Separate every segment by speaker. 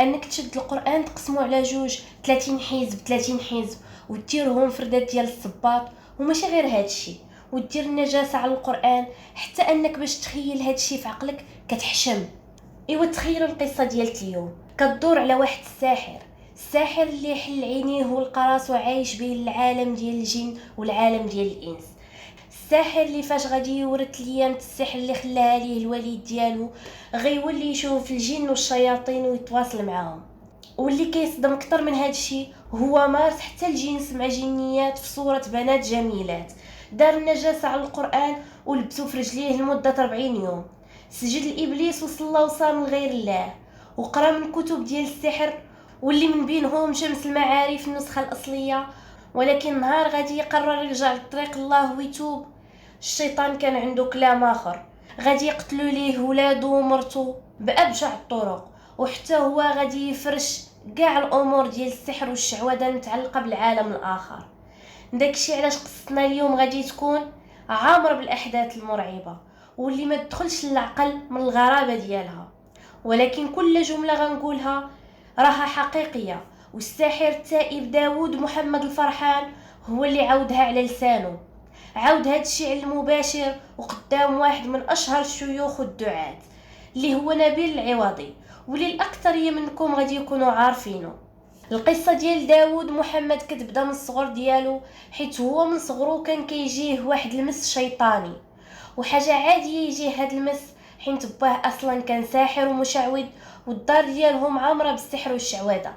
Speaker 1: انك تشد القران تقسمو على جوج 30 حزب 30 حزب وديرهم فردات ديال الصباط، وماشي غير هادشي، ودير النجاسه على القران، حتى انك باش تخيل هادشي في عقلك كتحشم. ايوا تخيلوا القصه ديال اليوم كتدور على واحد الساحر اللي حل عينيه ولقى راسو عايش بين العالم ديال الجن والعالم ديال الانس. الساحر اللي فاش غادي يورث ليامة السحر اللي خلاها ليه الوالد ديالو غيولي يشوف الجن والشياطين ويتواصل معاهم. واللي كيصدم اكثر من هذا الشيء هو مارس حتى الجنس مع جنيات في صورة بنات جميلات. دار النجاسة على القرآن ولبسو في رجليه لمدة 40 يوم، سجد الإبليس وصلى وصام لغير الله، وقرا من كتب ديال السحر واللي من بينهم شمس المعارف النسخة الأصلية. ولكن نهار غادي يقرر يرجع لطريق الله ويتوب، الشيطان كان عنده كلام آخر، غادي يقتلوا ليه ولادو ومرتو بأبشع الطرق، وحتى هو غادي يفرش كاع الأمور ديال السحر والشعوذة متعلقة بالعالم الآخر. داكشي علاش قصتنا اليوم غادي تكون عامرة بالأحداث المرعبة واللي ما تدخلش للعقل من الغرابة ديالها، ولكن كل جملة غنقولها راها حقيقية. والساحر التائب داود محمد الفرحان هو اللي عاودها على لسانه، عاود هاد الشعر المباشر وقدام واحد من أشهر الشيوخ والدعاة اللي هو نبيل العوضي، واللي الأكثرية منكم غادي يكونوا عارفينه. القصة ديال داود محمد كتبدا من الصغر ديالو، حيت هو من صغرو كان كيجيه واحد المس شيطاني، وحاجة عادية يجيه هاد المس حين باه أصلا كان ساحر ومشعوذ، والدار ديالهم عامرة بالسحر والشعوذة.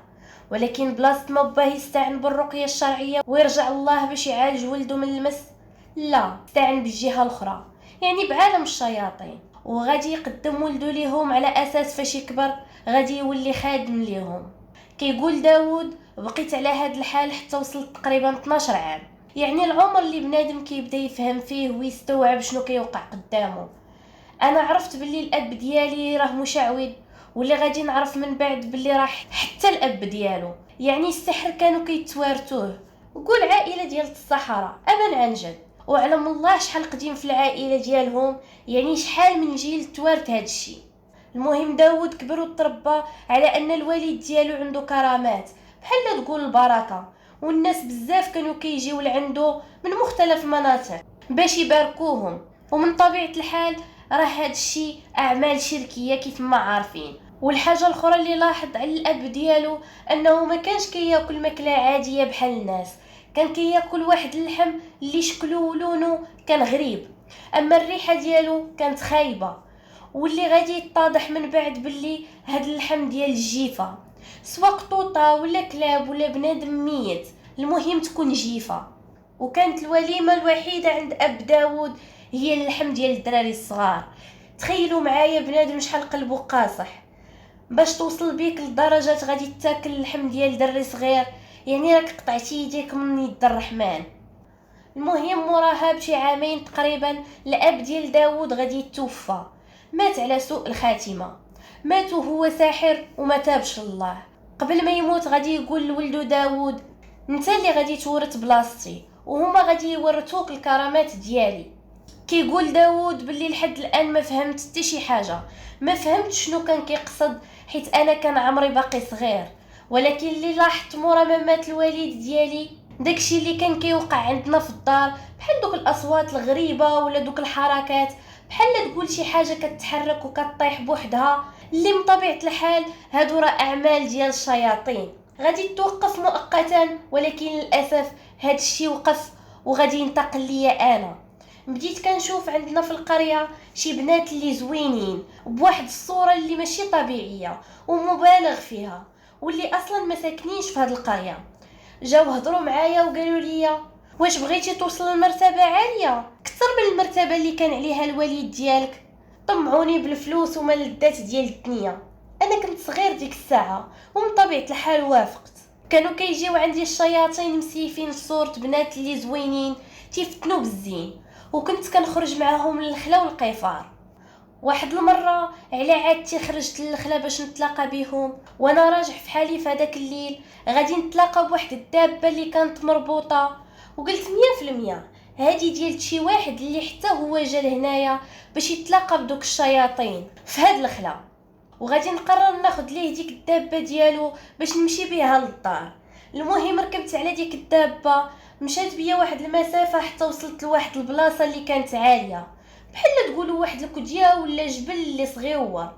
Speaker 1: ولكن بلاصة ما باه يستعن بالرقية الشرعية ويرجع الله باش يعالج ولده من المس، لا، استعن بالجهة الأخرى، يعني بعالم الشياطين، وغادي يقدم ولده ليهم على أساس فاش يكبر غادي يولي خادم ليهم. كيقول داود بقيت على هاد الحال حتى وصلت تقريبا 12 عام، يعني العمر اللي بنادم كيبدا يفهم فيه ويستوعب شنو كيوقع قدامه. انا عرفت باللي الاب ديالي راه مشعوذ، واللي غادي نعرف من بعد باللي راح حتى الاب ديالو، يعني السحر كانوا كيتوارثوه. وقول عائله ديال الصحراء ابا عن جد، وعلم الله شحال قديم في العائله ديالهم، يعني شحال من جيل توارث هذا الشيء. المهم داود كبر وتربى على ان الوالد ديالو عنده كرامات بحال تقول البركه، والناس بزاف كانوا كيجيو لعنده من مختلف المناطق باش يباركوهم. ومن طبيعه الحال راه هذا الشيء اعمال شركيه كيف ما عارفين. والحاجه الاخرى اللي لاحظ على الاب ديالو انه ما كانش كياكل ماكله عاديه بحال الناس، كان كياكل واحد اللحم اللي شكله ولونه كان غريب، اما الريحه ديالو كانت خايبه، واللي غادي يتضح من بعد باللي هاد اللحم ديال الجيفه، سواء قطوطه ولا كلاب ولا بنادم ميت، المهم تكون جيفه. وكانت الوليمه الوحيده عند اب داود هي اللحم ديال الدراري الصغار. تخيلوا معايا بنادم شحال قلبه قاصح باش توصل بيك لدرجه غادي تاكل اللحم ديال دري صغير، يعني راك قطعتي يديك من يد الرحمن. المهم موراها بشي عامين تقريبا الاب ديال داود غادي يتوفى، مات على سوء الخاتمه، مات وهو ساحر وما تابش الله. قبل ما يموت غادي يقول لولده داود انت اللي غادي تورث بلاصتي، وهما غادي يورثوك الكرامات ديالي. كيقول داود باللي لحد الان ما فهمت حتى شي حاجه، ما فهمت شنو كان كيقصد، حيت انا كان عمري باقي صغير. ولكن اللي لاحظت مورا ما مات الوالد ديالي داكشي اللي كان كيوقع عندنا في الدار، بحال دوك الاصوات الغريبه ولا دوك الحركات بحال تقول شي حاجه كتحرك وكطيح بوحدها، اللي من طبيعه الحال هادو راه اعمال ديال الشياطين. غادي توقف مؤقتا، ولكن للاسف هاد الشيء وقف وغادي ينتقل ليا انا. بديت كنشوف عندنا في القريه شي بنات اللي زوينين بواحد الصوره اللي ماشي طبيعيه ومبالغ فيها، واللي اصلا ما ساكنينش في هاد القريه. جاو هضروا معايا وقالوا لي واش بغيتي توصل لمرتبه عاليه اكثر من المرتبه اللي كان عليها الوالد ديالك؟ طمعوني بالفلوس وما اللذات ديال الدنيا. انا كنت صغير ديك الساعه ومن طبيعه الحال وافقت. كانوا كيجيو عندي الشياطين مسيفين صورة بنات اللي زوينين تيفتنوا بالزين، وكنت كنخرج معاهم للخلا والقفار. واحد المره على عادتي خرجت للخلا باش نتلاقى بهم، وانا راجع في حالي في هذاك الليل غادي نتلاقى بواحد الدابه اللي كانت مربوطه، وقلت 100% هادي ديال شي واحد اللي حتى هو جا لهنايا باش يتلاقى بدوك الشياطين في هاد الخلا. وغادي نقرر ناخد ليه ديك الدابه ديالو باش نمشي بها للدار. المهم ركبت على ديك الدابه، مشات بيا واحد المسافه حتى وصلت لواحد البلاصه اللي كانت عاليه، بحال تقولوا واحد الكديه ولا جبل اللي صغيور.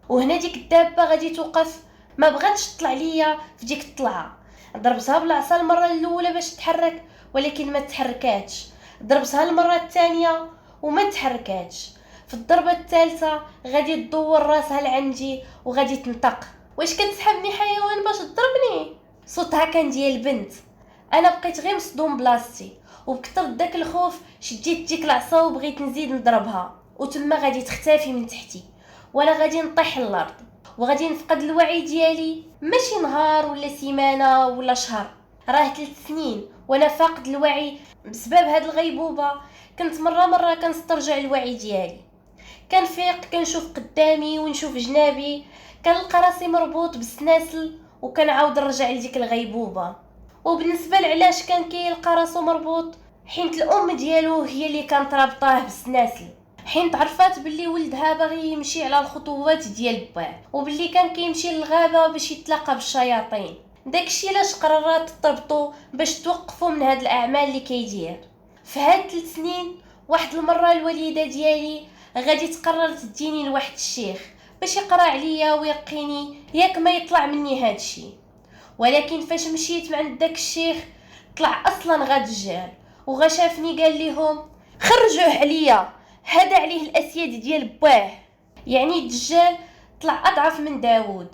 Speaker 1: وهنا ديك الدابه غادي توقف، ما بغاتش تطلع ليا في ديك الطلعه. ضربتها بالعصا المره الاولى باش تتحرك ولكن ما تحركاتش، ضربتها المره الثانيه وما تحركاتش. في الضربه الثالثه غادي تدور راسها لعندي وغادي تنطق. واش كتسحبني حيوان باش تضربني؟ صوتها كان ديال البنت. انا بقيت غير مصدوم بلاصتي، وبكثر داك الخوف شديت ديك العصا وبغيت نزيد نضربها، وتما غادي تختفي من تحتي وانا غادي نطيح للارض وغادي نفقد الوعي ديالي. ماشي نهار ولا سيمانه ولا شهر، راه 3 سنين وانا فاقد الوعي بسبب هاد الغيبوبه. كنت مره كنسترجع الوعي ديالي، كنفيق كنشوف قدامي ونشوف جنابي، كنلقى راسي مربوط بالسناسل وكنعاود نرجع لديك الغيبوبه. وبالنسبه لعلاش كان كيلقى راسو مربوط، حيت الام ديالو هي اللي كانت رابطاه بالسناسل، حين عرفات باللي ولدها باغي يمشي على الخطوات ديال باه، وباللي كان كيمشي للغابه باش يتلاقى بالشياطين. داكشي علاش قررات تربطو باش توقفوا من هاد الاعمال اللي كيدير. في هاد 3 سنين واحد المره الوالده ديالي غادي تقرر تديني لواحد الشيخ باش يقرا عليا ويقيني ياك ما يطلع مني هادشي. ولكن فاش مشيت مع داك الشيخ طلع اصلا غدجال، وغا شافني قال ليهم خرجوه عليا، هذا عليه الاسياد ديال باه. يعني الدجال طلع اضعف من داود.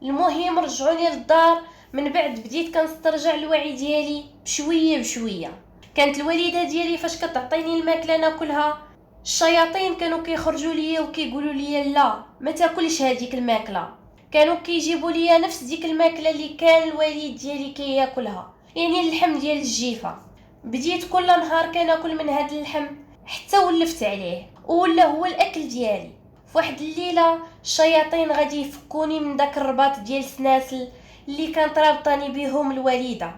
Speaker 1: المهم رجعوني للدار، من بعد بديت كنسترجع الوعي ديالي بشويه بشويه. كانت الوالده ديالي فاش كتعطيني الماكله ناكلها، الشياطين كانوا كيخرجوا ليا وكيقولوا لي لا ما تاكلش هذيك الماكله. كانوا كيجيبوا لي نفس ديك الماكله اللي كان الوالد ديالي كياكلها، يعني اللحم ديال الجيفه. بديت كل نهار كناكل من هذا اللحم حتى ولفت عليه ولا هو الاكل ديالي. في واحد الليله الشياطين غادي يفكوني من داك الرباط ديال السناسل اللي كانت رابطاني بهم الوالده،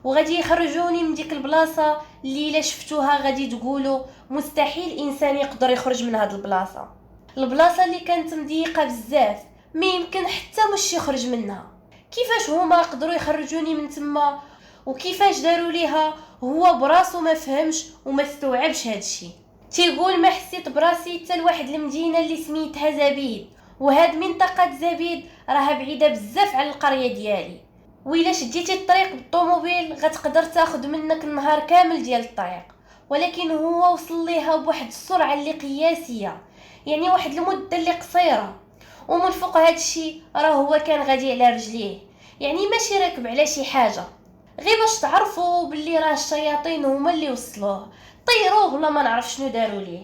Speaker 1: وغادي يخرجوني من ديك البلاصه اللي الا شفتوها غادي تقولوا مستحيل انسان يقدر يخرج من هاد البلاصه اللي كانت مضيقه بزاف، ما يمكن حتى مش يخرج منها. كيفاش هما قدروا يخرجوني من تما وكيفاش داروا ليها هو براسو ما فهمش وما استوعبش هادشي. تيقول ما حسيت براسي حتى لواحد المدينه اللي سميتها زبيد، وهاد منطقه زبيد راها بعيده بزاف على القريه ديالي، وإلا شديتي الطريق بالطوموبيل غتقدر تاخد منك النهار كامل ديال الطريق. ولكن هو وصل ليها بواحد السرعه اللي قياسيه، يعني واحد المده اللي قصيره. ومن فوق هادشي راه هو كان غادي على رجليه، يعني ماشي راكب على شي حاجه. غير باش تعرفوا باللي راه الشياطين هما اللي وصلوه، طيروه ولا ما نعرف شنو داروا ليه.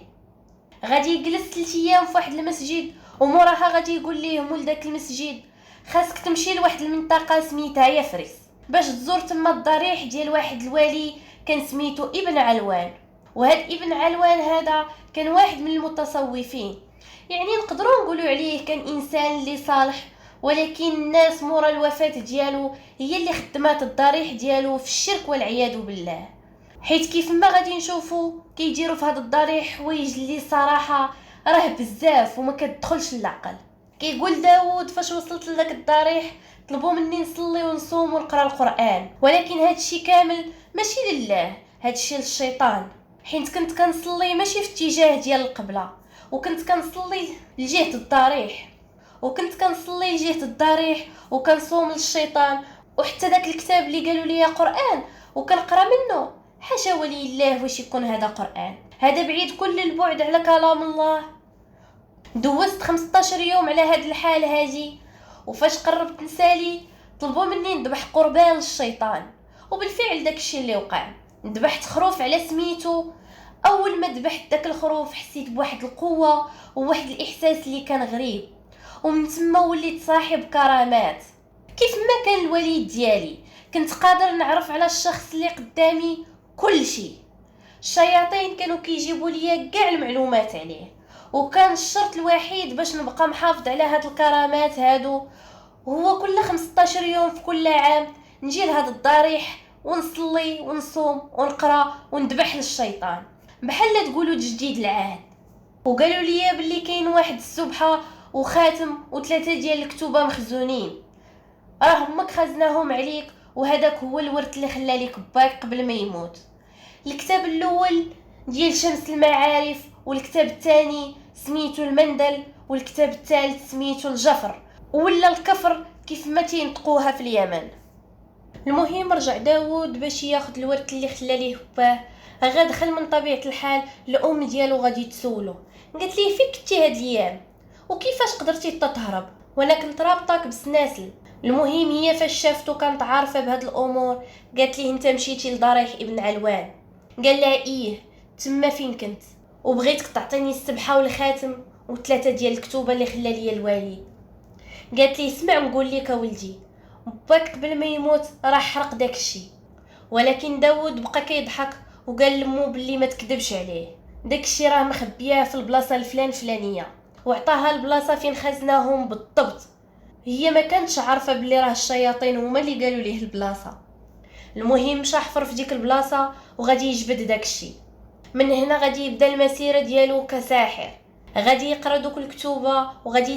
Speaker 1: غادي يجلس 3 ايام في واحد المسجد، وموراها غادي يقول ليه مول داك المسجد خاصك تمشي لواحد المنطقه سميتها يفرس باش تزور تما الضريح ديال واحد الوالي كان سميتو ابن علوان. وهاد ابن علوان هذا كان واحد من المتصوفين، يعني نقدروا نقولوا عليه كان انسان اللي صالح، ولكن الناس مورا الوفاه ديالو هي اللي خدمات الضريح ديالو في الشرك والعياذ بالله. حيت كيف ما غادي نشوفوا كيديروا في هذا الضريح حوايج اللي صراحه راه بزاف وما كتدخلش للعقل. كيقول داود فاش وصلت لذاك الضريح طلبوا مني نصلي ونصوم ونقرا القران، ولكن هادشي كامل ماشي لله، هادشي للشيطان. حيت كنت كنصلي ماشي في اتجاه ديال القبله، وكنت كنصلي لجهه الضريح، وكنصوم للشيطان. وحتى داك الكتاب اللي قالوا لي قران وكنقرا منه، حاشا ولي الله واش يكون هذا قران، هذا بعيد كل البعد على كلام الله. دوزت 15 يوم على هاد الحال هادي، وفاش قربت نسالي طلبوا مني نذبح قربان للشيطان، وبالفعل داكشي اللي وقع. ذبحت خروف على سميتو. اول ما ذبحت داك الخروف حسيت بواحد القوه وواحد الاحساس اللي كان غريب، ومن تما وليت صاحب كرامات. كيف ما كان الوليد ديالي كنت قادر نعرف على الشخص اللي قدامي كل شيء. الشياطين كانوا كيجيبوا ليا كاع المعلومات عليه، وكان الشرط الوحيد باش نبقى محافظ على هاد الكرامات هادو هو كل 15 يوم في كل عام نجي لهاد الضريح ونصلي ونصوم ونقرا وندبح للشيطان، بحال تقولوا تجديد العهد. وقالوا لي باللي كاين واحد السبحه وخاتم وثلاثه ديال الكتوبه مخزونين، راه امك خزناهم عليك، وهذاك هو الورث اللي خلى ليك باك قبل ما يموت. الكتاب الاول ديال شمس المعارف، والكتاب الثاني سميتو المندل، والكتاب الثالث سميتو الجفر ولا الكفر كيف ما تينطقوها في اليمن. المهم رجع داود باش ياخذ الورث اللي خلى ليه باه. غادخل من طبيعه الحال الام ديالو غادي تسولو، قالت ليه فين كنتي هاد الايام وكيفاش قدرتي تهرب وانا كنت رابطاك بالسناسل. المهم هي فاش شافتو كانت عارفه بهاد الامور، قالت ليه انت مشيتي لضريح ابن علوان؟ قال لها ايه، تما فين كنت وبغيتك تعطيني السبحه والخاتم وثلاثه ديال الكتوبه اللي خلى لي الوالد. قالت لي اسمع نقول لك ولدي، باك قبل ما يموت راح حرق داكشي. ولكن داود بقى كيضحك وقال لمو بلي ما تكذبش عليه، داكشي راه مخبياه في البلاصه الفلانيه، وعطاها البلاصه فين خزناهم بالضبط. هي ما كانتش عارفه بلي راه الشياطين هما اللي قالوا ليه البلاصه. المهم مشى حفر في ديك البلاصه وغادي يجبد داكشي. من هنا غادي يبدا المسيره ديالو كساحر، غادي يقرا دوك الكتوبه وغادي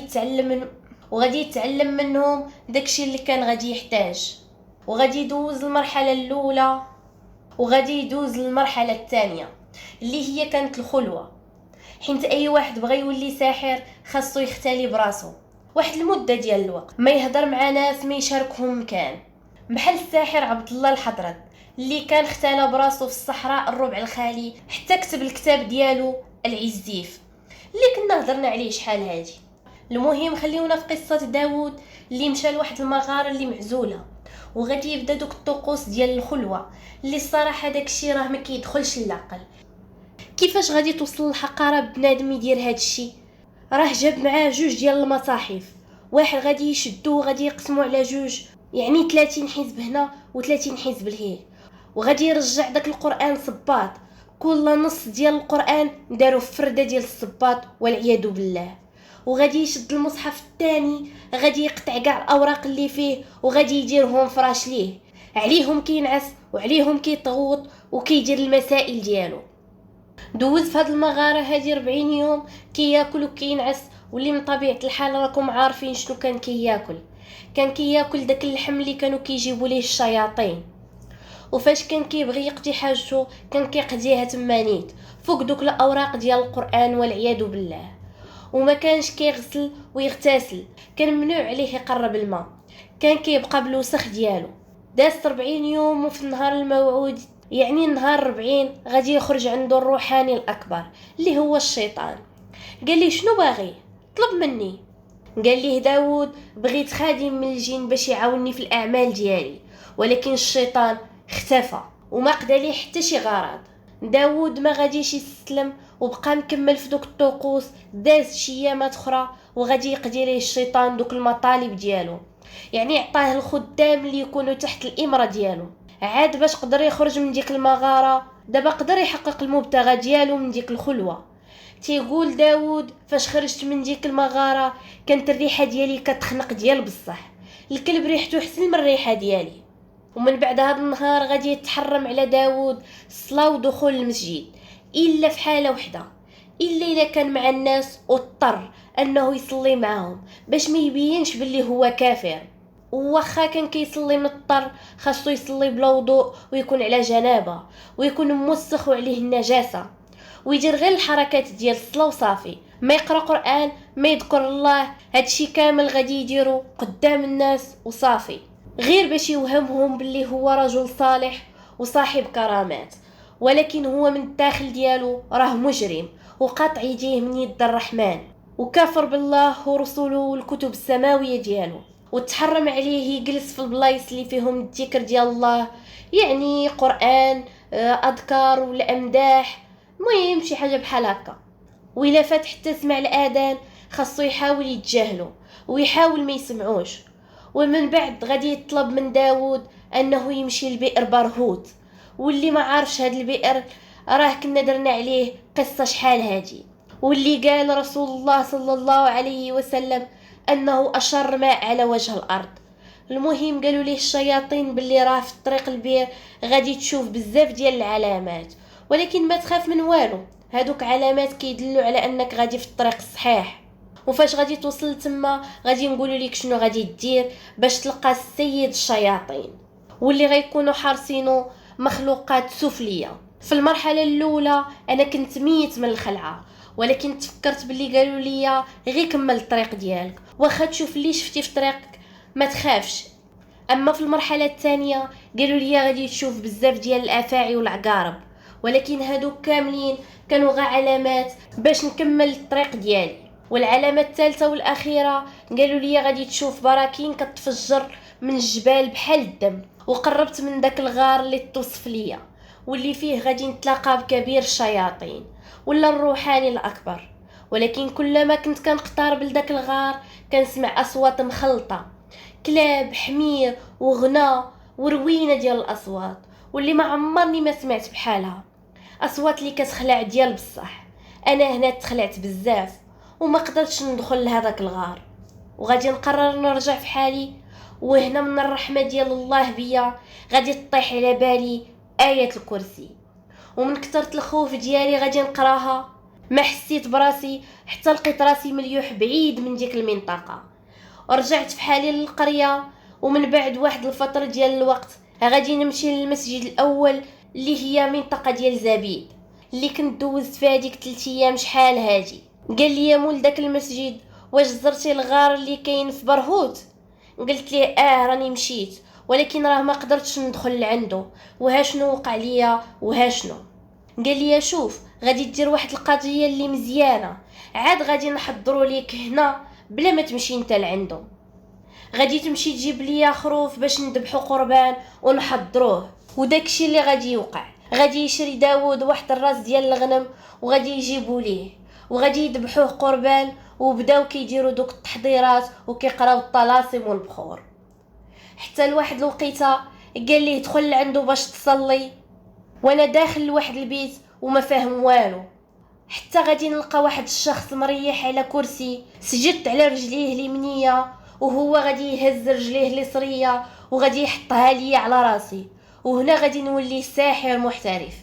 Speaker 1: يتعلم منهم داكشي اللي كان غادي يحتاج، وغادي يدوز المرحله الاولى وغادي يدوز للمرحله الثانيه اللي هي كانت الخلوه. حيت اي واحد بغى يولي ساحر خاصو يختالي براسو واحد المده ديال الوقت، ما يهضر مع ناس، ما يشاركهم مكان، بحال الساحر عبد الله الحضرد اللي كان اختالى براسو في الصحراء الربع الخالي حتى كتب الكتاب ديالو العزيف اللي كنا هضرنا عليه شحال هادي. المهم خليونا في قصه داود اللي مشى لواحد المغاره اللي معزوله، وغادي يبدا دوك الطقوس ديال الخلوه اللي الصراحه داكشي راه ما كيدخلش للعقل. كيفاش غادي توصل الحقاره بنادم يدير هادشي؟ راه جاب معاه جوج ديال المصاحف، واحد غادي يشدوه وغادي يقسموا على جوج، يعني 30 حزب هنا و30 حزب لهيه، وغادي يرجع داك القران صباط، كل نص ديال القران داروا في فرده ديال الصباط والعياذ بالله. وغادي يشد المصحف الثاني، غادي يقطع كاع الاوراق اللي فيه وغادي يديرهم فراش ليه، عليهم كينعس وعليهم كيطغوط وكيدير المسائل ديالو. دوز في هاد المغاره هادي 40 يوم كياكل وكينعس، واللي من طبيعه الحال راكم عارفين شنو كان كياكل. كان كياكل داك اللحم اللي كانوا كيجيبوا ليه الشياطين، وفاش كان كيبغي يقضي حاجته كان كيقضيها تمانيت فوق دوك الاوراق ديال القران والعياذ بالله. وما كانش كيغسل ويغتسل، كان ممنوع عليه يقرب الماء، كان كيبقى بالوسخ ديالو. داز 40 يوم وفي النهار الموعود يعني نهار 40 غادي يخرج عنده الروحاني الاكبر اللي هو الشيطان. قال لي شنو باغي؟ طلب مني. قال ليه داود بغيت خادم من الجن باش يعاونني في الاعمال ديالي، ولكن الشيطان اختفى وما قدا ليه حتى شي غرض. داود ما غاديش يستسلم وبقى مكمل في دوك الطقوس. داز شي ايامات اخرى وغادي يقضي ليه الشيطان دوك المطالب ديالو، يعني عطاه الخدام اللي يكونوا تحت الامره ديالو. عاد باش قدر يخرج من ديك المغاره، دابا قدر يحقق المبتغى ديالو من ديك الخلوه. تيقول داود فاش خرجت من ديك المغاره كانت الريحه ديالي كتخنق ديال بصح، الكلب ريحته احسن من الريحه ديالي. ومن بعد هذا النهار غادي يتحرم على داود الصلاه ودخول المسجد الا في حاله وحده، الا اذا كان مع الناس واضطر انه يصلي معهم باش ما يبينش باللي هو كافر. وواخا كان كيصلي مضطر خاصو يصلي بلا وضوء ويكون على جنابه ويكون موسخ وعليه النجاسه، ويدير غير الحركات ديال الصلاه وصافي، ما يقرا قران ما يذكر الله. هادشي كامل غادي يديرو قدام الناس وصافي، غير باش يوهمهم باللي هو رجل صالح وصاحب كرامات، ولكن هو من الداخل ديالو راه مجرم وقاطع يديه من يد الرحمن، وكافر بالله ورسوله والكتب السماويه ديالو. وتحرم عليه يجلس في البلايص اللي فيهم الذكر ديال الله، يعني قران، اذكار ولا امداح، المهم شي حاجه بحال هكا. وإلا فات حتى سمع الاذان خاصو يحاول يتجاهلو ويحاول ما يسمعوش. ومن بعد غادي يطلب من داود انه يمشي لبئر برهوت، واللي ما عارفش هاد البئر راه كنا درنا عليه قصه شحال هادي، واللي قال رسول الله صلى الله عليه وسلم انه اشر ماء على وجه الارض. المهم قالوا ليه الشياطين باللي راه في طريق البئر غادي تشوف بزاف ديال العلامات، ولكن ما تخاف من والو، هادوك علامات كيدلوا على انك غادي في الطريق الصحيح. وفاش غادي توصل تما غادي نقولوا لك شنو غادي دير باش تلقى السيد الشياطين واللي غيكونوا حارسينه مخلوقات سفليه. في المرحله الاولى انا كنت ميت من الخلعه، ولكن تفكرت باللي قالوا لي غير كمل الطريق ديالك، واخا تشوف اللي شفتي في طريقك ما تخافش. اما في المرحله الثانيه قالوا لي غادي تشوف بزاف ديال الافاعي والعقارب، ولكن هادو كاملين كانوا غير علامات باش نكمل الطريق ديالي. والعلامه الثالثه والاخيره قالوا لي غادي تشوف براكين كتفجر من الجبال بحال الدم. وقربت من داك الغار اللي توصف ليا واللي فيه غادي نتلاقى بكبير الشياطين ولا الروحاني الاكبر. ولكن كلما كنت كنقترب لداك الغار كنسمع اصوات مخلطه، كلاب، حمير وغنى وروينه ديال الاصوات واللي ما عمرني ما سمعت بحالها، اصوات اللي كتخلع ديال بصح. انا هنا تخلعت بزاف وما قدرتش ندخل لهذاك الغار، وغادي نقرر نرجع في حالي. وهنا من الرحمه ديال الله بيا غادي تطيح على بالي آية الكرسي، ومن كثرة الخوف ديالي غادي نقراها ما حسيت براسي حتى لقيت راسي مليوح بعيد من ديك المنطقة. ورجعت في حالي للقرية، ومن بعد واحد الفترة ديال الوقت غادي نمشي للمسجد الأول اللي هي منطقة ديال زبيد اللي كنت دوزت فيها ديك 3 أيام شحال هادي. قال لي مول داك المسجد واش زرتي الغار اللي كاين في برهوت؟ قلت ليه راني مشيت، ولكن راه ما قدرتش ندخل لعنده. وها شنو وقع ليا وها شنو. قال لي شوف غادي دير واحد القضيه اللي مزيانه، عاد غادي نحضروا ليك هنا بلا ما تمشي انت لعنده. غادي تمشي تجيب ليا خروف باش نذبحوا قربان ونحضروه. وداكشي اللي غادي يوقع، غادي يشري داود واحد الراس ديال الغنم وغادي يجيبوا ليه وغادي يذبحوه قربان. وبداو كيديروا دوك التحضيرات وكيقراو الطلاسم والبخور حتى لواحد الوقيته قال ليه دخل عنده باش تصلي. وانا داخل لواحد البيت وما فاهم والو، حتى غادي نلقى واحد الشخص مريح على كرسي. سجدت على رجليه اليمنيه وهو غادي يهز رجليه اليسريه وغادي يحطها لي على راسي، وهنا غادي نولي ساحر محترف.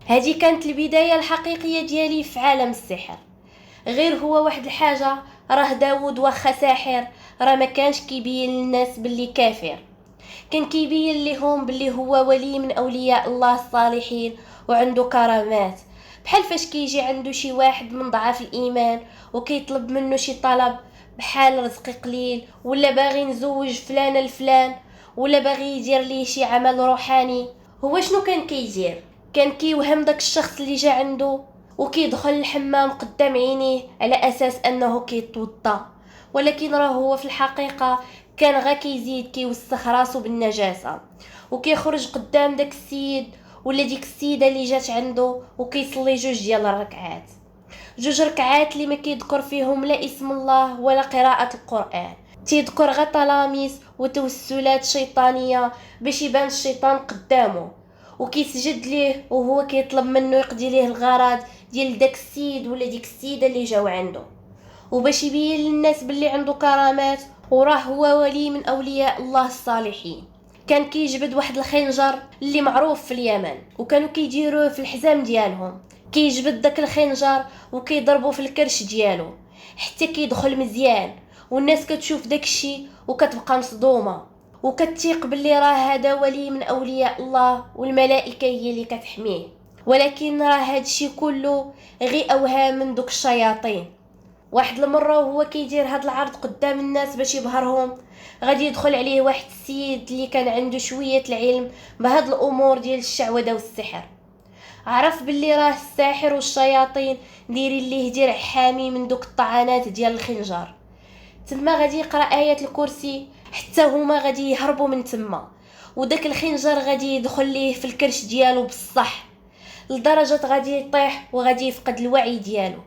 Speaker 1: هذه كانت البدايه الحقيقيه ديالي في عالم السحر. غير هو واحد الحاجه، راه داود واخا ساحر راه ما كانش كيبين للناس باللي كافر، كان كيبين لهم باللي هو ولي من اولياء الله الصالحين وعنده كرامات. بحال فاش كيجي عنده شي واحد من ضعاف الايمان وكيطلب منه شي طلب بحال رزق قليل ولا باغي نزوج فلانه لفلان ولا باغي يدير ليه شي عمل روحاني، هو شنو كان كيدير؟ كان كيوهم داك الشخص اللي جا عنده وكيدخل الحمام قدام عينيه على اساس انه كيتوضا، ولكن راه هو في الحقيقه كان غا كيزيد كيوسخ راسو بالنجاسه وكيخرج قدام داك السيد ولا ديك السيده اللي جات عنده وكيصلي 2 ديال الركعات، 2 ركعات اللي ما كيذكر فيهم لا اسم الله ولا قراءه القران، تيذكر غا طلاميس وتوسلات شيطانيه باش يبان الشيطان قدامه، وكيسجد ليه وهو كيطلب منه يقضي ليه الغرض ديال داك السيد ولا ديك السيده اللي جاو عنده، وباش يبين للناس باللي عنده كرامات وراه هو ولي من اولياء الله الصالحين. كان كيجبد واحد الخنجر اللي معروف في اليمن وكانوا كيديروه في الحزام ديالهم، كيجبد داك الخنجر وكيضربوا في الكرش ديالو حتى كيدخل مزيان، والناس كتشوف داكشي وكتبقى مصدومه وكتثيق باللي راه هذا ولي من اولياء الله والملائكه هي اللي كتحميه. ولكن راه هادشي كله غير اوهام من دوك الشياطين. واحد المره وهو كيدير هاد العرض قدام الناس باش يبهرهم، غادي يدخل عليه واحد السيد اللي كان عنده شويه العلم بهاد الامور ديال الشعوذه والسحر. عرف باللي راه الساحر والشياطين دايرين ليه درع حامي من دوك الطعنات ديال الخنجر. تما غادي يقرا آية الكرسي حتى هما غادي يهربوا من تما، وداك الخنجر غادي يدخل ليه في الكرش ديالو بصح لدرجه غادي يطيح وغادي يفقد الوعي ديالو.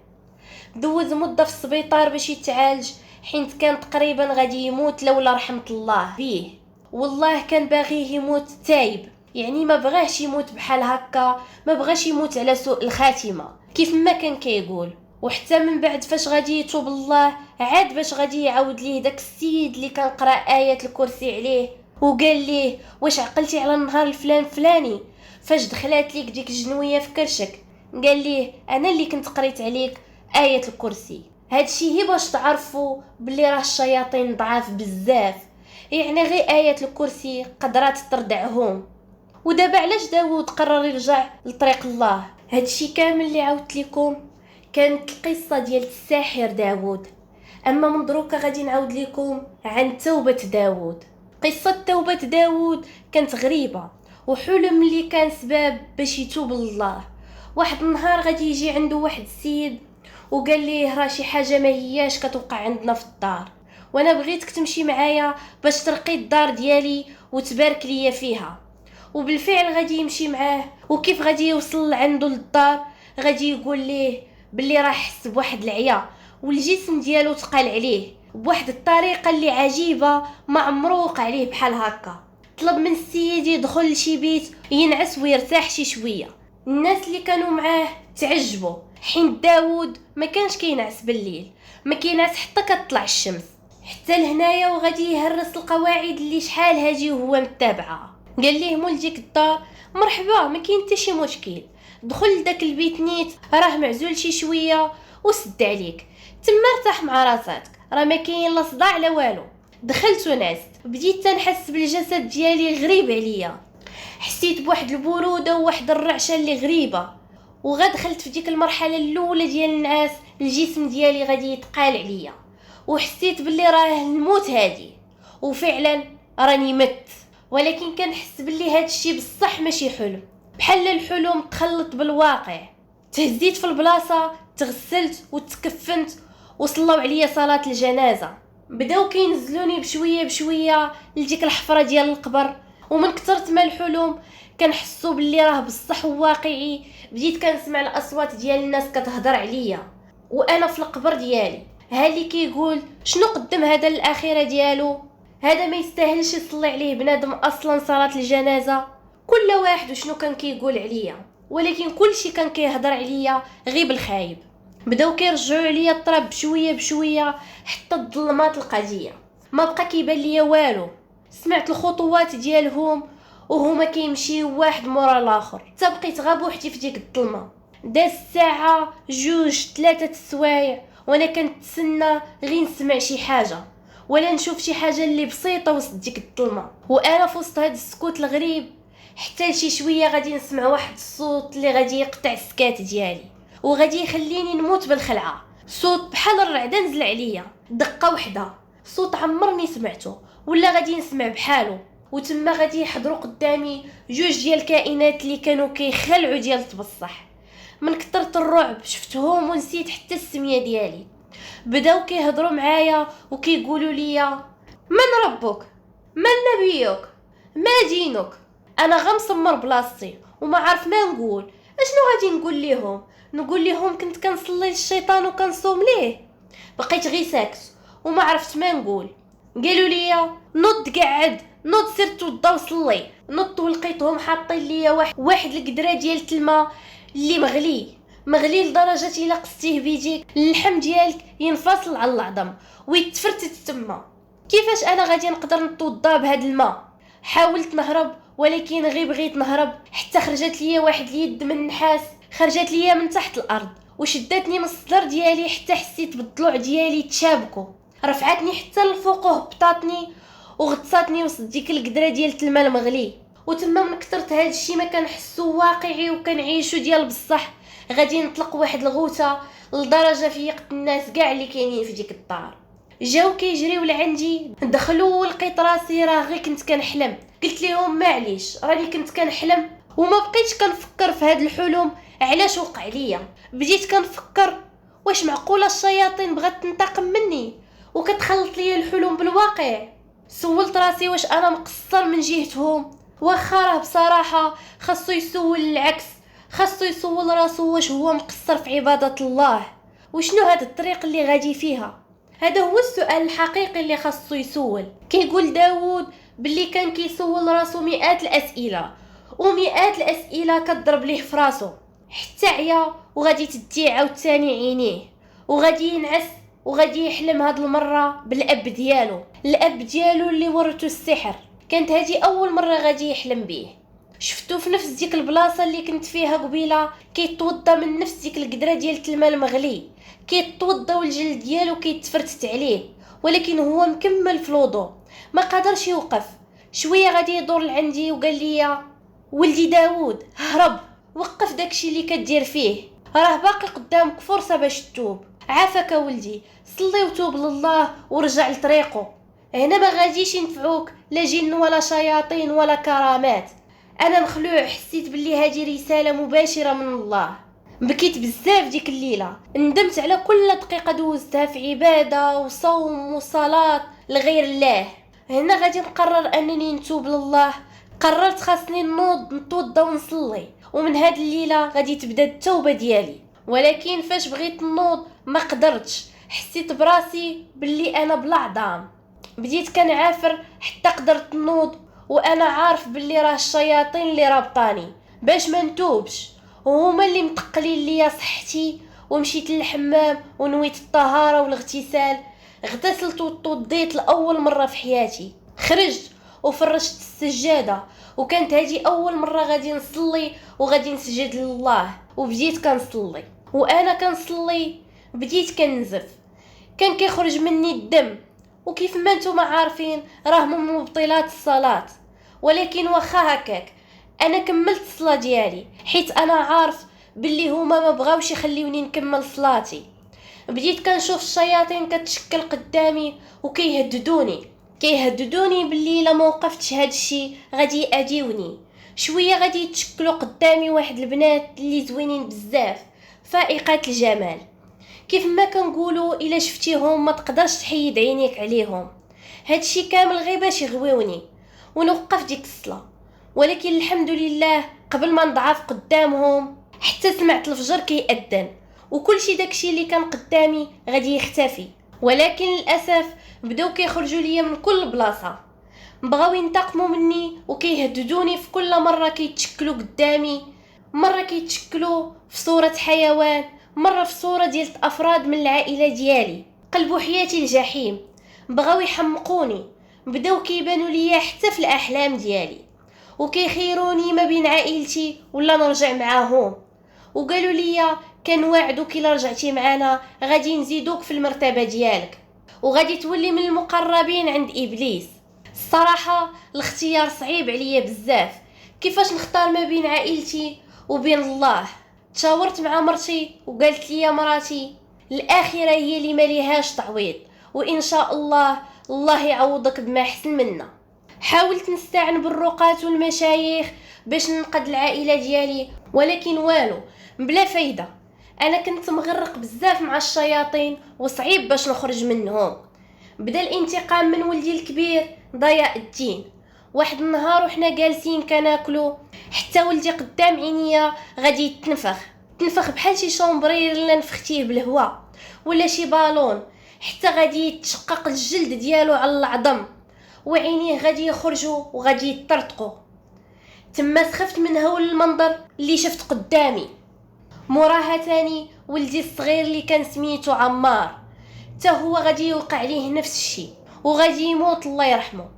Speaker 1: دوز مده في السبيطار باش يتعالج حيت كان تقريبا غادي يموت لولا رحمه الله بيه. والله كان باغيه يموت تايب، يعني ما بغاش يموت بحال هكا، ما بغاش يموت على سوء الخاتمه كيف ما كان كيقول. وحتى من بعد فاش غادي يتوب الله عاد باش غادي يعاود ليه داك السيد اللي كان قرا آية الكرسي عليه وقال ليه واش عقلتي على النهار الفلان فلاني فاش دخلات ليك ديك الجنويه في كرشك؟ قال ليه انا اللي كنت قريت عليك آية الكرسي. هادشي هي باش تعرفوا بلي راه الشياطين ضعاف بزاف، يعني غير آية الكرسي قدرات تردعهم. ودابا علاش داوود قرر يرجع لطريق الله؟ هادشي كامل اللي عاودت لكم كانت القصة ديال الساحر داوود. اما من دروكا غادي نعاود لكم عن توبة داوود. قصة توبة داوود كانت غريبة، وحلم اللي كان سبب باش يتوب لله. واحد النهار غادي يجي عنده واحد السيد وقال ليه راه شي حاجه ما هياش كتوقع عندنا في الدار، وانا بغيتك تمشي معايا باش ترقي الدار ديالي وتبارك ليا فيها. وبالفعل غادي يمشي معاه، وكيف غادي يوصل عنده للدار غادي يقول ليه باللي راه حس بواحد العيا والجسم ديالو تقال عليه بواحد الطريقه اللي عجيبه ما عمرو وقع عليه بحال هكا. طلب من السيد يدخل لشي بيت ينعس ويرتاح شي شويه. الناس اللي كانوا معاه تعجبوا، حين داوود ما كانش كينعس بالليل، ما كينعس حتى كتطلع الشمس. حتى لهنايا وغادي يهرس القواعد اللي شحال هاجي وهو متابعها. قال ليه مول ديك الدار مرحبا، ما كاين حتى شي مشكل، دخل لداك البيت نيت راه معزول شي شويه وسد عليك تما ارتاح مع راساتك، راه ما كاين لا صداع لا والو. دخلت ونعست، بديت تنحس بالجسد ديالي غريب عليا، حسيت بواحد البروده وواحد الرعشه اللي غريبه. دخلت في ديك المرحله الاولى ديال النعاس، الجسم ديالي غادي يتقال عليا وحسيت باللي راه الموت هادي، وفعلا راني مت. ولكن كنحس باللي هاد الشيء بصح ماشي حلم، بحال الحلم تخلط بالواقع. تهزيت في البلاصه، تغسلت وتكفنت وصلوا عليا صلاه الجنازه. بداو كينزلوني بشويه بشويه لديك الحفره ديال القبر، ومن كثرت ما الحلم كنحسوا باللي راه بصح واقعي. بديت كنسمع الاصوات ديال الناس كتهضر عليا وانا في القبر ديالي. ها اللي كيقول شنو قدم هذا الاخره ديالو، هذا ما يستاهلش يصلي عليه بنادم اصلا صلاه الجنازه. كل واحد وشنو كان كيقول عليا، ولكن كل شيء كان كيهضر عليا غير بالخايب. بداو كيرجعوا عليا الطراب بشويه بشويه حتى الظلمات القضيه ما بقى كيبان ليا والو. سمعت الخطوات ديالهم وهما كيمشيو واحد مورا الاخر، حتى بقيت غاب وحدي في ديك الظلمه. داز ساعه جوج 3 السوايع وانا كنتسنى غير نسمع شي حاجه ولا نشوف شي حاجه اللي بسيطه وسط ديك الظلمه. وانا في وسط هذا السكوت الغريب حتى لشي شويه غادي نسمع واحد الصوت اللي غادي يقطع السكات ديالي وغادي يخليني نموت بالخلعه. صوت بحال الرعده نزل عليا دقه وحده، صوت عمرني سمعته ولا غادي نسمع بحالو. وتما غادي يحضروا قدامي جوج ديال الكائنات اللي كانوا كيخلعوا ديال بصح. من كثرة الرعب شفتهم ونسيت حتى السميه ديالي. بداو كيهضروا معايا وكيقولوا لي من ربك، من نبيك، ما دينك. انا غمسمر بلاصتي وما عارف ما نقول. اشنو غادي نقول ليهم؟ نقول ليهم كنت كنصلي للشيطان وكنصوم ليه؟ بقيت غير ساكت وما عرفت ما نقول. قالوا لي نوض قعد، نوض سير توضا وصلي. نوض ولقيتهم حاطين ليا واحد القدره ديال الماء اللي مغلي لدرجه الا قستيه بيديك اللحم ديالك ينفصل على العظم ويتفرتت تما. كيفاش انا غادي نقدر نتوضا بهذا الماء؟ حاولت نهرب ولكن غير بغيت نهرب حتى خرجت ليا واحد اليد من النحاس، خرجت ليا من تحت الارض وشدتني من الصدر ديالي حتى حسيت بالضلوع ديالي تشابكوا. رفعتني حتى للفوق وهبطاتني وغطساتني وسط ديك القدره ديال الماء المغلي. وتما من كثرت هذا الشيء ما كنحسو واقعي وكنعيشو ديال بصح. غادي نطلق واحد الغوته لدرجه فيقت الناس كاع اللي كاينين في ديك الدار. جاو كيجريو لعندي، دخلوا ولقيت راسي راه غير كنت كنحلم. قلت لهم معليش راني كنت كنحلم وما بقيتش كنفكر في هاد الحلم علاش وقع ليا. بديت كنفكر واش معقوله الشياطين بغات تنتقم مني وكتخلط ليا الحلم بالواقع. سولت راسي واش انا مقصر من جهتهم، واخا راه بصراحه خاصو يسول العكس، خاصو يسول راسو واش هو مقصر في عباده الله، وشنو هاد الطريق اللي غادي فيها. هذا هو السؤال الحقيقي اللي خاصو يسول. كيقول داوود باللي كان كيسول راسو مئات الاسئله ومئات الاسئله كتضرب ليه في راسو حتى عيا وغادي تدي عاوتاني عينيه وغادي ينعس وغادي يحلم هاد المره بالاب ديالو، الاب ديالو اللي ورثو السحر. كانت هذه اول مره غادي يحلم به. شفتو في نفس ديك البلاصه اللي كنت فيها قبيله كيتوضى من نفس ديك القدره ديال الماء المغلي، كيتوضى والجلد ديالو كيتفرتت عليه، ولكن هو مكمل في الوضوء، ما قدرش يوقف. شويه غادي يدور لعندي وقال لي: ولدي داود، هرب، وقف داكشي اللي كدير فيه، راه باقي قدامك فرصه باش تتوب. عافاك ولدي، صلي وتوب لله ورجع لطريقه. هنا ما غاديش ينفعوك لا جن ولا شياطين ولا كرامات. انا مخلوع، حسيت باللي هذه رساله مباشره من الله. بكيت بزاف ديك الليله، ندمت على كل دقيقه دوزتها في عباده وصوم وصلاه لغير الله. هنا غادي نقرر انني نتوب لله. قررت خاصني نوض نتوضا ونصلي، ومن هاد الليله غادي تبدا التوبه ديالي. ولكن فاش بغيت نوض ما قدرتش، حسيت براسي باللي انا بلا عظام. بديت كنعافر حتى قدرت نوض، وانا عارف باللي راه الشياطين اللي رابطاني باش ما نتوبش، وهما اللي متقلين ليا صحتي. ومشيت للحمام ونويت الطهاره والاغتسال. اغتسلت وتوضيت لاول مره في حياتي. خرجت وفرشت السجاده، وكانت هذه اول مره غادي نصلي وغادي نسجد لله. وبديت كنصلي، وانا كنصلي بديت كنزف، كان كيخرج مني الدم، وكيف ما نتوما عارفين راه من مبطلات الصلاه. ولكن واخا هكاك انا كملت الصلاه ديالي، حيت انا عارف باللي هما ما بغاوش يخليوني نكمل صلاتي. بديت كنشوف الشياطين كتشكل قدامي وكيهددوني باللي الا ما وقفتش هاد الشيء غادي يأذيوني. شويه غادي يتشكلوا قدامي واحد البنات اللي زوينين بزاف، فائقات الجمال. كيف ما كنقولوا الا شفتيهم ما تقدرش تحيد عينيك عليهم. هادشي كامل غير باش يغويوني ونوقف ديك الصلاه. ولكن الحمد لله قبل ما نضعف قدامهم حتى سمعت الفجر كيأذن، وكلشي داكشي اللي كان قدامي غادي يختفي. ولكن للاسف بداو كيخرجوا ليا من كل بلاصه، بغاو ينتقموا مني وكيهددوني في كل مره كيتشكلوا قدامي. مره كيتشكلوا في صوره حيوان، مره في صوره ديال افراد من العائله ديالي. قلبوا حياتي الجحيم، بغاو يحمقوني، بداو كيبانوا ليا حتى في الاحلام ديالي، وكيخيروني ما بين عائلتي ولا نرجع معاهم. وقالوا لي: كان واعدوك الا رجعتي معنا غادي نزيدوك في المرتبه ديالك وغادي تولي من المقربين عند ابليس. الصراحه الاختيار صعيب عليا بزاف، كيفاش نختار ما بين عائلتي وبين الله؟ تشاورت مع مرتي وقالت لي: مراتي، الاخره هي اللي ما ليهاش تعويض، وان شاء الله يعوضك بما احسن منا. حاولت نستعن بالرقات والمشايخ باش ننقذ العائله ديالي، ولكن والو، بلا فايده. انا كنت مغرق بزاف مع الشياطين وصعيب باش نخرج منهم. بدا الانتقام من ولدي الكبير ضياء الدين. واحد النهار وحنا جالسين كناكلو، حتى ولدي قدام عينيا غادي تنفخ بحال شي شومبرير اللي نفختيه بالهواء ولا شي بالون، حتى غادي يتشقق الجلد ديالو على العظم، وعينيه غادي يخرجوا وغادي يطرطقوا. تما سخفت من هول المنظر اللي شفت قدامي. موراها تاني ولدي الصغير اللي كان سميتو عمار، تا هو غادي يوقع عليه نفس الشيء وغادي يموت الله يرحمه.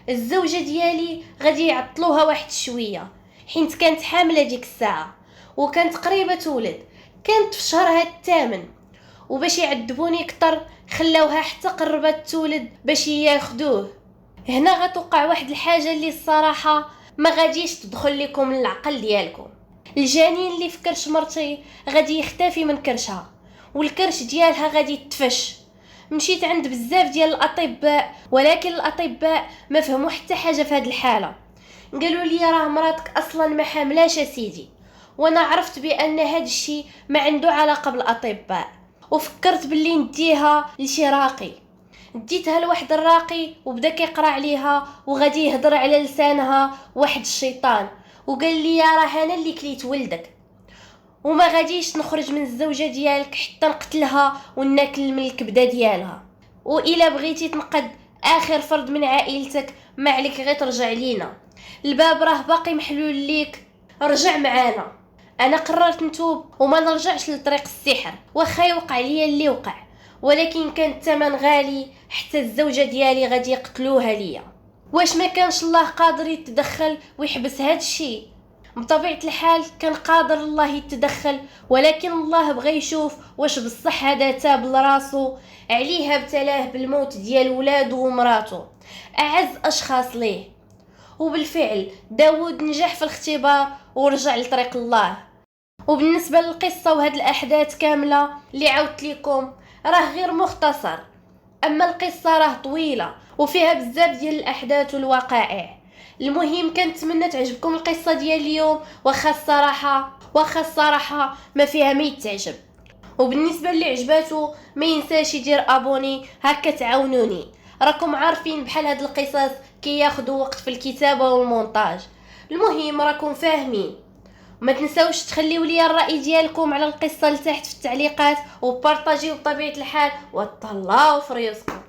Speaker 1: الزوجه ديالي غادي يعطلوها واحد شويه حيت كانت حامله ديك الساعه وكانت قريبه تولد، كانت في شهرها الثامن. وباش يعذبوني اكثر خلاوها حتى قربت تولد باش ياخدوه. هنا غتوقع واحد الحاجه اللي الصراحه ما غاديش تدخل لكم العقل ديالكم. الجنين اللي في كرش مرتي غادي يختفي من كرشها، والكرش ديالها غادي يتفش. مشيت عند بزاف ديال الاطباء، ولكن الاطباء ما فهموا حتى حاجه في هذه الحاله. قالوا لي: راه مراتك اصلا ما حاملاش سيدي. وانا عرفت بان هذا الشيء ما عنده علاقه بالاطباء، وفكرت باللي نديها لشي راقي. ديتها لواحد الراقي وبدا كيقرا عليها وغادي يهضر على لسانها واحد الشيطان، وقال لي: راه انا اللي كليت ولدك، وما غاديش نخرج من الزوجه ديالك حتى نقتلها وناكل من الكبده ديالها. والا بغيتي تنقذ اخر فرد من عائلتك ما عليك غير ترجع لينا، الباب راه باقي محلول ليك، رجع معانا. انا قررت نتوب وما نرجعش لطريق السحر، واخا يوقع ليا اللي وقع، ولكن كان الثمن غالي، حتى الزوجه ديالي غادي يقتلوها ليا. واش ما كانش الله قادر يتدخل ويحبس هاد الشيء؟ بطبيعة الحال كان قادر الله يتدخل، ولكن الله بغى يشوف واش بصح هذا تاب لراسو. عليها ابتلاه بالموت ديال ولادو ومراتو، اعز اشخاص ليه. وبالفعل داود نجح في الاختبار ورجع لطريق الله. وبالنسبة للقصة وهاد الأحداث كاملة اللي عاودت لكم راه غير مختصر، أما القصة راه طويلة وفيها بزاف ديال الأحداث والوقائع. المهم كنتمنى تعجبكم القصة ديال اليوم، واخا الصراحة ما فيها ما يتعجب. وبالنسبة اللي عجباتو ما ينساش يدير ابوني، هكا تعاونوني. راكم عارفين بحال هاد القصص كي ياخدوا وقت في الكتابة والمونتاج. المهم راكم فاهمين. وما تنساوش تخليوا لي الرأي ديالكم على القصة لتحت في التعليقات، وبارطاجيو بطبيعة الحال، وتهلاو في ريوسكم.